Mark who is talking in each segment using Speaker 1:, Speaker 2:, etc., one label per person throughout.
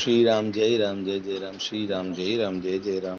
Speaker 1: श्री राम जय राम श्री राम जय जय राम।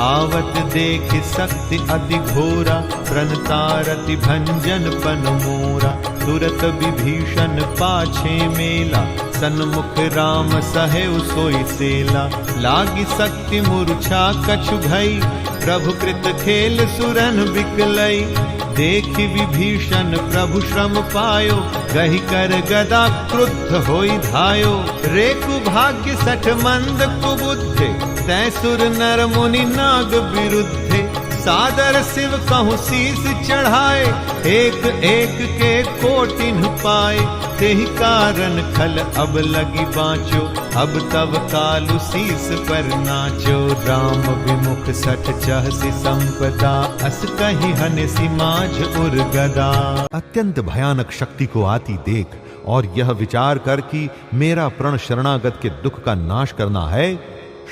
Speaker 2: आवत देख शक्ति अति घोरा, प्रणतारति भंजन पन मोरा। तुरत विभीषण पाछे मेला, सन्मुख राम सहेउ सोई सेला। लागी शक्ति मूर्छा कछु भई, प्रभु कृत खेल सुरन बिकलई। देखि विभीषण प्रभु श्रम पायो, गहि कर गदा क्रुद्ध होई धायो। रेकु भाग्य सठ मंद कुबुद्धे, तै सुर नर मुनि नाग विरुद्धे। सादर शिव कहूँ शीस चढ़ाए, एक एक के कोटिन पाए। तेहि कारण खल अब लगी बाँचो, अब तब कालु शीस पर नाचो। राम विमुख सठ चहसि संपदा, अस कहि हनिसि माझ उर गदा। अत्यंत भयानक शक्ति को आती देख और यह विचार कर कि मेरा प्रण शरणागत के दुख का नाश करना है,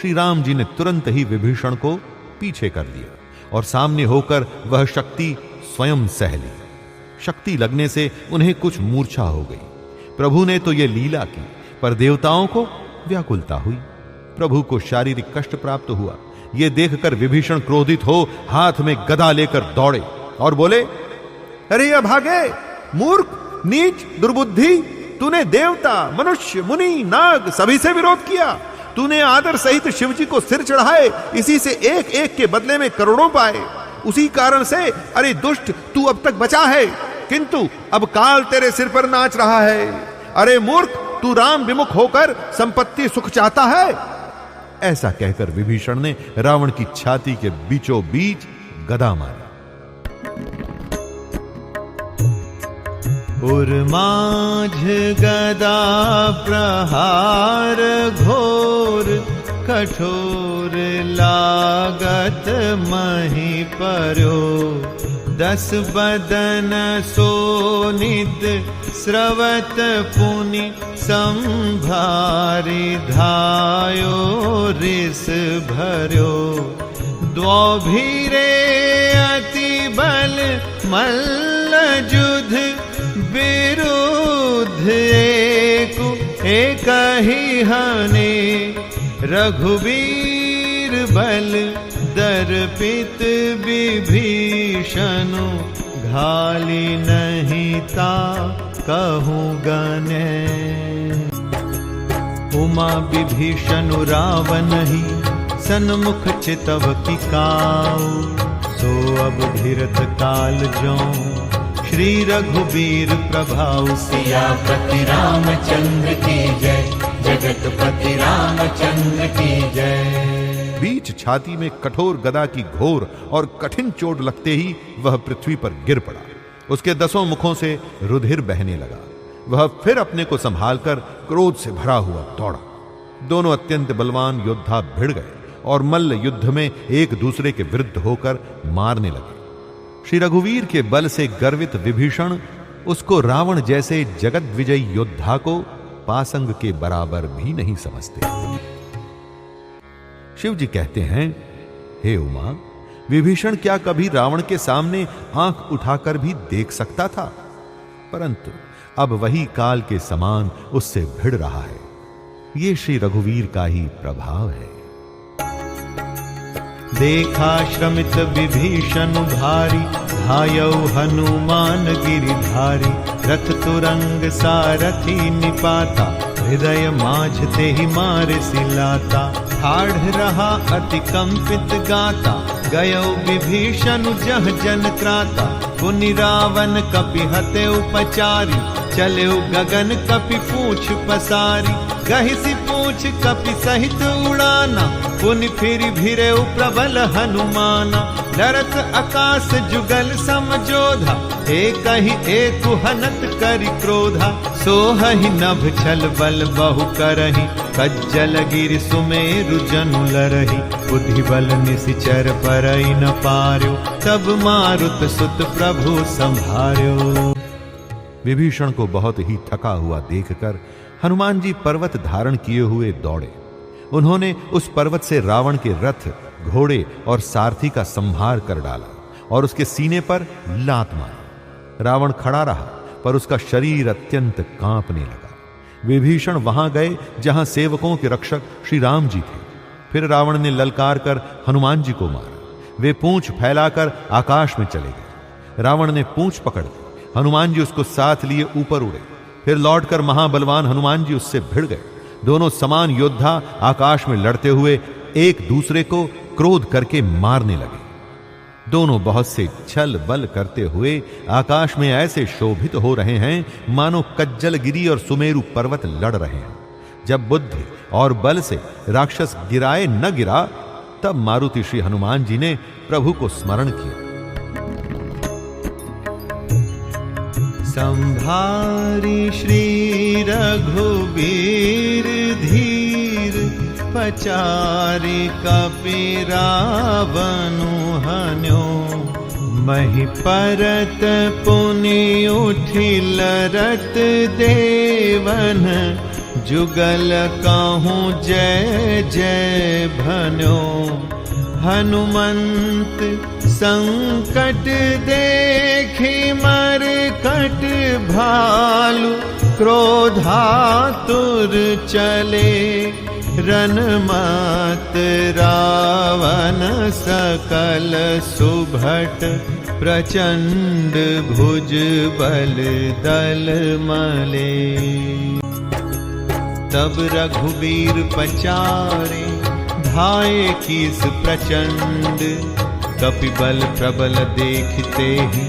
Speaker 2: श्री राम जी ने तुरंत ही विभीषण को पीछे कर लिया और सामने होकर वह शक्ति स्वयं सह ली। शक्ति लगने से उन्हें कुछ मूर्छा हो गई। प्रभु ने तो यह लीला की, पर देवताओं को व्याकुलता हुई। प्रभु को शारीरिक कष्ट प्राप्त हुआ। यह देखकर विभीषण क्रोधित हो हाथ में गदा लेकर दौड़े और बोले, अरे अभागे, मूर्ख, नीच, दुर्बुद्धि, तूने देवता, मनुष्य, मुनि, नाग सभी से विरोध किया। तूने आदर सहित शिव जी को सिर चढ़ाए, इसी से एक एक के बदले में करोड़ों पाए। उसी कारण से अरे दुष्ट, तू अब तक बचा है, किंतु अब काल तेरे सिर पर नाच रहा है। अरे मूर्ख, तू राम विमुख होकर संपत्ति सुख चाहता है। ऐसा कहकर विभीषण ने रावण की छाती के बीचों बीच गदा मारी। उर्माझ गदा प्रहार घोर, कठोर लागत मही पर्यो। 10 बदन सोनित स्रवत पुनि, संभारी धायो रिस भर्यो। द्वौभीरे अति बल मल्ल युध, विरुद्ध एक ही हने। रघुवीर बल दर्पित विभीषण, घाली नहीं ता कहूँ गने। उमा विभीषण रावण ही, सन्मुख चितव की काऊ। सो अब धीरथ काल ज्यों, श्री रघुवीर प्रभाव।
Speaker 3: सियापति रामचंद्र की जय, जगतपति रामचंद्र की जय।
Speaker 2: बीच छाती में कठोर गदा की घोर और कठिन चोट लगते ही वह पृथ्वी पर गिर पड़ा। उसके 10 मुखों से रुधिर बहने लगा। वह फिर अपने को संभालकर क्रोध से भरा हुआ दौड़ा। दोनों अत्यंत बलवान योद्धा भिड़ गए और मल्ल युद्ध में एक दूसरे के विरुद्ध होकर मारने लगे। श्री रघुवीर के बल से गर्वित विभीषण उसको रावण जैसे जगत विजयी योद्धा को पासंग के बराबर भी नहीं समझते। शिव जी कहते हैं, हे उमा, विभीषण क्या कभी रावण के सामने आंख उठाकर भी देख सकता था? परंतु अब वही काल के समान उससे भिड़ रहा है। ये श्री रघुवीर का ही प्रभाव है। देखा श्रमित विभीषण भारी, धायौ हनुमान गिरिधारी। रथ तुरंग सारथी निपाता, हृदय माझ ते ही मार सिलाता। ठाढ़ रहा अति कंपित गाता, गयो विभीषण जह जन त्राता। पुनि रावण कपि हते उपचारी, चले गगन कपि पूछ पसारी। गहिसी पूछ कपि सहित उड़ाना, पुनि फिर भिरे प्रबल हनुमाना। डरत आकाश जुगल समझोधा, एक ही एक हनत करि क्रोधा। सोहहि नभ छल बल बहु करहि, कज्जल गिरि सुमेरु जनु लरहि। बुद्धि बल निसिचर परई न पार्यो, तब मारुत सुत प्रभु संभार्यो। विभीषण को बहुत ही थका हुआ देखकर हनुमान जी पर्वत धारण किए हुए दौड़े। उन्होंने उस पर्वत से रावण के रथ, घोड़े और सारथी का संहार कर डाला और उसके सीने पर लात मारी। रावण खड़ा रहा, पर उसका शरीर अत्यंत कांपने लगा। विभीषण वहां गए जहां सेवकों के रक्षक श्री राम जी थे। फिर रावण ने ललकार कर हनुमान जी को मारा। वे पूंछ फैलाकर आकाश में चले गए। रावण ने पूंछ पकड़ ली। हनुमान जी उसको साथ लिए ऊपर उड़े। फिर लौटकर महाबलवान हनुमान जी उससे भिड़ गए। दोनों समान योद्धा आकाश में लड़ते हुए एक दूसरे को क्रोध करके मारने लगे। दोनों बहुत से छल बल करते हुए आकाश में ऐसे शोभित हो रहे हैं मानो कज्जलगिरी और सुमेरु पर्वत लड़ रहे हैं। जब बुद्धि और बल से राक्षस गिराए न गिरा, तब मारुति श्री हनुमान जी ने प्रभु को स्मरण किया।
Speaker 3: संभारी श्री रघुबीर धीर, पचारि कपि रावनु हन्यो। मही परत पुनि उठिल रत देवन, जुगल कहूँ जय जय भन्यो। हनुमंत संकट देखि मरकट भालु, क्रोधातुर चले रनमत रावण। सकल सुभट प्रचंड भुज बल दल मले। तब रघुबीर पचारे धाये कीस प्रचंड, कपिबल प्रबल देखते ही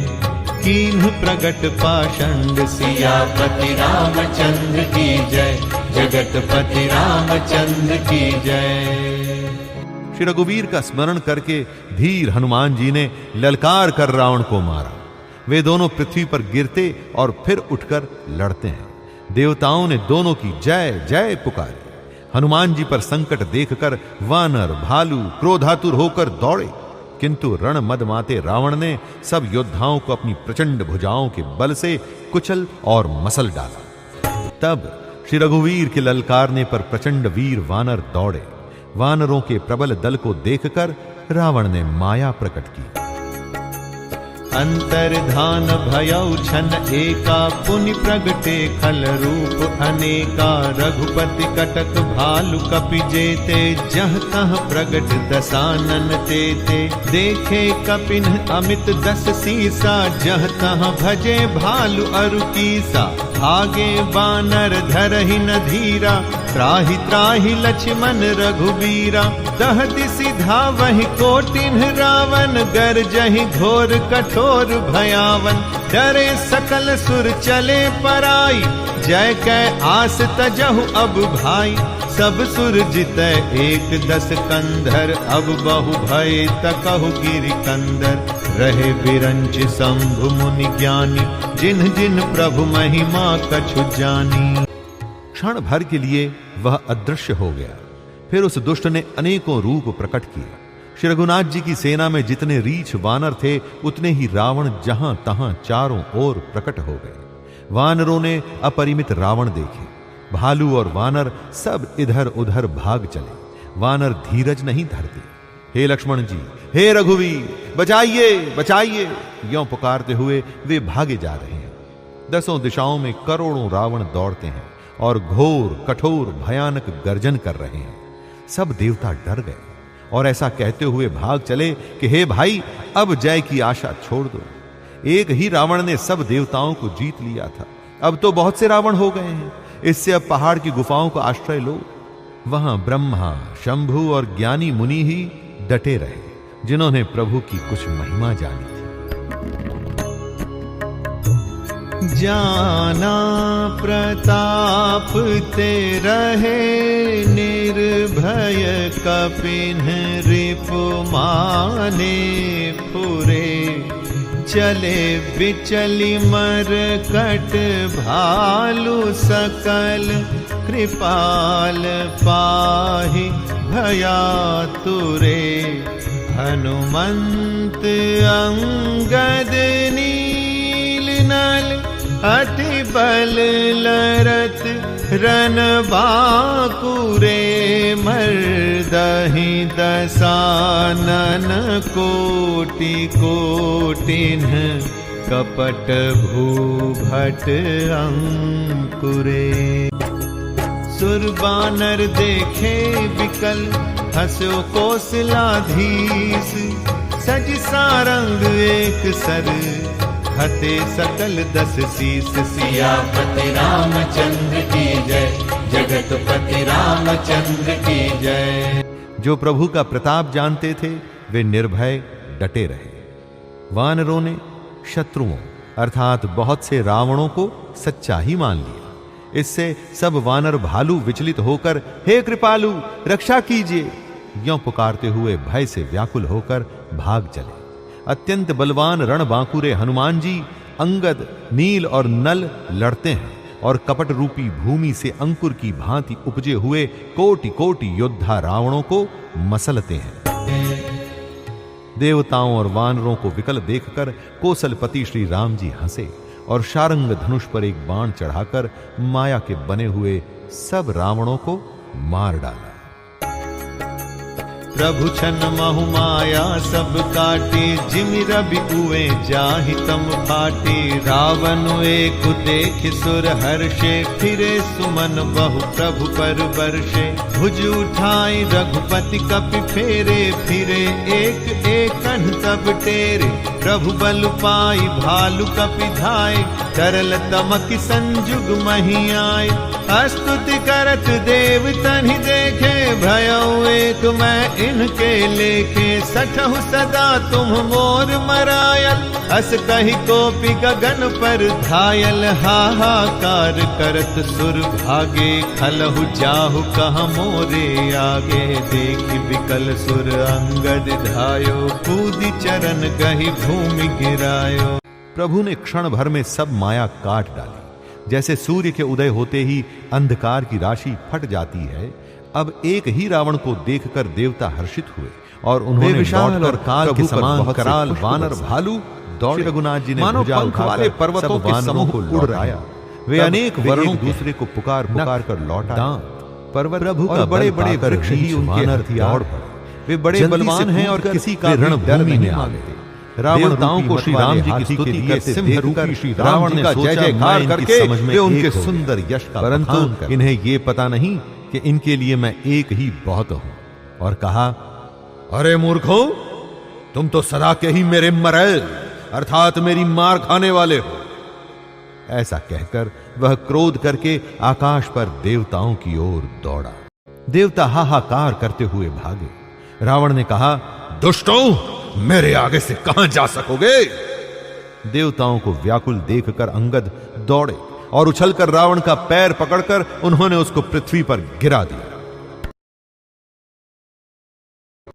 Speaker 3: कीन्ह प्रगट पाषंड। सियापति रामचंद्र की जय, जगतपति रामचंद्र की जय।
Speaker 2: श्री रघुवीर का स्मरण करके धीर हनुमान जी ने ललकार कर रावण को मारा। वे दोनों पृथ्वी पर गिरते और फिर उठकर लड़ते हैं। देवताओं ने दोनों की जय जय पुकारी। हनुमान जी पर संकट देखकर वानर भालू क्रोधातुर होकर दौड़े, किंतु रण मदमाते रावण ने सब योद्धाओं को अपनी प्रचंड भुजाओं के बल से कुचल और मसल डाला। तब श्री रघुवीर के ललकारने पर प्रचंड वीर वानर दौड़े। वानरों के प्रबल दल को देखकर रावण ने माया प्रकट की।
Speaker 3: अंतर्धान भयउ छन एका, पुनि प्रगटे खल रूप अनेका। रघुपति कटक भालु कपि जेते, जह तह प्रगट दसानन तेते। देखे कपिन अमित दस सीसा, जह तह भजे भालु अरु कीसा। भागे बानर धरहि न धीरा, त्राहि त्राहि लक्ष्मण रघुबीरा। दह दिसि धावहि कोटिन्ह रावण, गरजहि घोर कठोर भयावन। डरे सकल सुर चले पराई, जय कै आस तजहु अब भाई। सब सुर जितै एक दस कंधर, अब बहु भय तकहु गिरि कंदर। रहे बिरंच शंभु मुनि ज्ञानी, जिन्ह जिन्ह प्रभु महिमा कछु जानी।
Speaker 2: क्षण भर के लिए वह अदृश्य हो गया। फिर उस दुष्ट ने अनेकों रूप प्रकट किए। श्री रघुनाथ जी की सेना में जितने रीछ वानर थे, उतने ही रावण जहां तहां चारों ओर प्रकट हो गए। वानरों ने अपरिमित रावण देखे। भालू और वानर सब इधर उधर भाग चले। वानर धीरज नहीं धरते। हे लक्ष्मण जी, हे रघुवीर, बचाइए बचाइए, यों पुकारते हुए वे भागे जा रहे हैं। दसों दिशाओं में करोड़ों रावण दौड़ते हैं और घोर कठोर भयानक गर्जन कर रहे हैं। सब देवता डर गए और ऐसा कहते हुए भाग चले कि हे भाई, अब जय की आशा छोड़ दो। एक ही रावण ने सब देवताओं को जीत लिया था, अब तो बहुत से रावण हो गए हैं। इससे अब पहाड़ की गुफाओं का आश्रय लो। वहां ब्रह्मा, शंभु और ज्ञानी मुनि ही डटे रहे, जिन्होंने प्रभु की कुछ महिमा जानी थी।
Speaker 3: जाना प्रताप ते रहे, निर्भय कपिन्ह रिपु माने फुरे। चले बिचलि मरकट भालु, सकल कृपाल पाहि भयातुरे। हनुमंत अंगद नील नल, अति बल लरत रन बाकुरे। मर्दहि दसानन कोटि कोटिन्ह, कपट भूभट अंकुरे।
Speaker 2: सुर बानर देखे विकल, हंसो कौशलाधीश, सज सारंग एक सर, हते सकल 10 शीस। सियापति रामचंद्र की जय, जगतपति रामचंद्र की जय। जो प्रभु का प्रताप जानते थे वे निर्भय डटे रहे। वानरों ने शत्रुओं अर्थात बहुत से रावणों को सच्चा ही मान लिया। इससे सब वानर भालू विचलित होकर हे कृपालु रक्षा कीजिए यों पुकारते हुए भय से व्याकुल होकर भाग चले। अत्यंत बलवान रणबांकुरे हनुमान जी अंगद, नील और नल लड़ते हैं और कपट रूपी भूमि से अंकुर की भांति उपजे हुए कोटि कोटि योद्धा रावणों को मसलते हैं। देवताओं और वानरों को विकल देखकर कौशलपति श्री राम जी हंसे और शारंग धनुष पर एक बाण चढ़ाकर माया के बने हुए सब रावणों को मार डाला। प्रभु छन महु माया सब काटे, जिमि रवि उए जाहि तम फाटे। रावण एक देख सुर हर्षे, फिरे सुमन बहु प्रभु पर बरषे। भुज उठाई रघुपति कपि फेरे, फिरे एक एकन तब टेरे। प्रभु बल पाई भालु कपि धाय, तरल तमक संजुग मही आय। स्तुति करत देव तनि देखे, भयउ एक मैं इनके लेखे। सठहु सदा तुम मोर मरायल, अस कहि कोपि गगन पर धायल। हाहाकार करत सुर भागे, खलहु जाहु कहा मोरे आगे। देखि विकल सुर अंगद धायो, कूदि चरण गहि भूमि गिरायो। प्रभु ने क्षण भर में सब माया काट डाली। जैसे सूर्य के उदय होते ही अंधकार की राशि फट जाती है, अब एक ही रावण को देखकर देवता हर्षित हुए और उन्होंने विशाल और काल के समान कराल वानर भालू दौड़े। रघुनाथ जी ने मानो पंख वाले पर्वतों के समूह को लौटाया। वे अनेक वर्णों दूसरे को पुकार पुकार कर लौटा। पर्वत प्रभु का बड़े बड़े वृक्ष ही उनके हथियार पड़े। वे बड़े बलवान हैं और किसी का रणभूमि में आ गए। रावणताओं को श्री राम जी की स्तुति करते देखकर श्री रावण ने जय जयकार करके वे उनके सुंदर यश का परंतु इन्हें ये पता नहीं कि इनके लिए मैं एक ही बहुत हूं। और कहा, अरे मूर्खों, तुम तो सदा के ही मेरे मरैल अर्थात मेरी मार खाने वाले हो। ऐसा कहकर वह क्रोध करके आकाश पर देवताओं की ओर दौड़ा। देवता हाहाकार करते हुए भागे। रावण ने कहा, दुष्टों, मेरे आगे से कहां जा सकोगे? देवताओं को व्याकुल देखकर अंगद दौड़े और उछलकर रावण का पैर पकड़कर उन्होंने उसको पृथ्वी पर गिरा दिया।